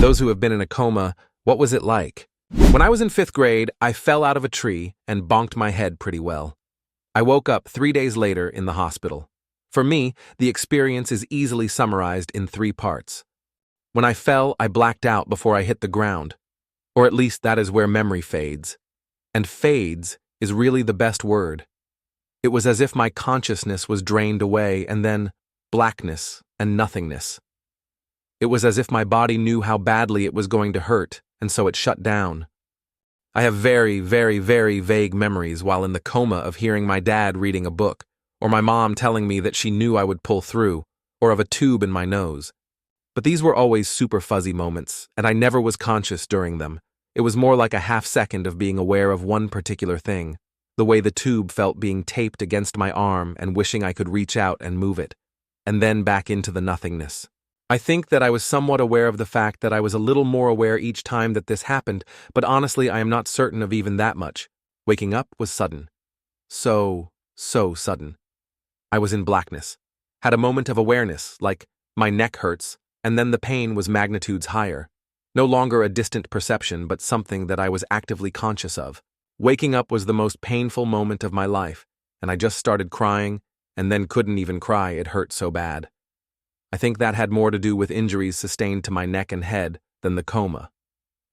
those who have been in a coma, what was it like? When I was in 5th grade, I fell out of a tree and bonked my head pretty well. I woke up 3 days later in the hospital. For me, the experience is easily summarized in 3 parts. When I fell, I blacked out before I hit the ground. Or at least that is where memory fades. And fades is really the best word. It was as if my consciousness was drained away and then blackness and nothingness. It was as if my body knew how badly it was going to hurt, and so it shut down. I have very, very, very vague memories while in the coma of hearing my dad reading a book, or my mom telling me that she knew I would pull through, or of a tube in my nose. But these were always super fuzzy moments, and I never was conscious during them. It was more like a half-second of being aware of one particular thing, the way the tube felt being taped against my arm and wishing I could reach out and move it, and then back into the nothingness. I think that I was somewhat aware of the fact that I was a little more aware each time that this happened, but honestly I am not certain of even that much. Waking up was sudden. So sudden. I was in blackness, had a moment of awareness, like my neck hurts, and then the pain was magnitudes higher. No longer a distant perception, but something that I was actively conscious of. Waking up was the most painful moment of my life, and I just started crying, and then couldn't even cry, it hurt so bad. I think that had more to do with injuries sustained to my neck and head than the coma.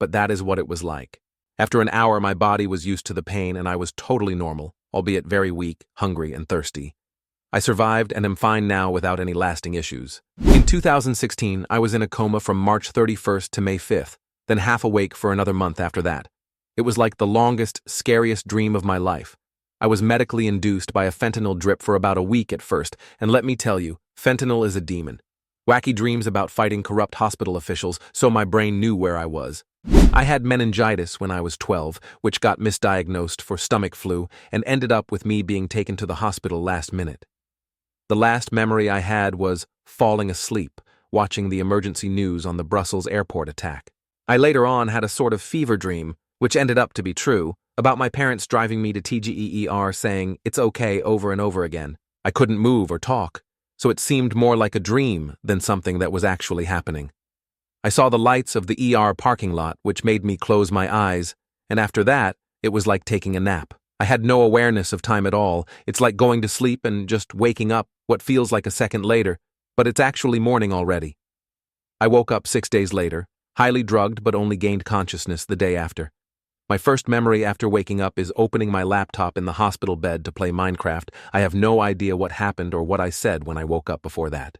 But that is what it was like. After an hour, my body was used to the pain and I was totally normal, albeit very weak, hungry, and thirsty. I survived and am fine now without any lasting issues. In 2016, I was in a coma from March 31st to May 5th, then half awake for another month after that. It was like the longest, scariest dream of my life. I was medically induced by a fentanyl drip for about a week at first, and let me tell you, fentanyl is a demon. Wacky dreams about fighting corrupt hospital officials, so my brain knew where I was. I had meningitis when I was 12, which got misdiagnosed for stomach flu and ended up with me being taken to the hospital last minute. The last memory I had was falling asleep, watching the emergency news on the Brussels airport attack. I later on had a sort of fever dream, which ended up to be true, about my parents driving me to TGER saying, "It's okay," over and over again. I couldn't move or talk, so it seemed more like a dream than something that was actually happening. I saw the lights of the ER parking lot, which made me close my eyes, and after that, it was like taking a nap. I had no awareness of time at all. It's like going to sleep and just waking up what feels like a second later, but it's actually morning already. I woke up 6 days later, highly drugged but only gained consciousness the day after. My first memory after waking up is opening my laptop in the hospital bed to play Minecraft. I have no idea what happened or what I said when I woke up before that.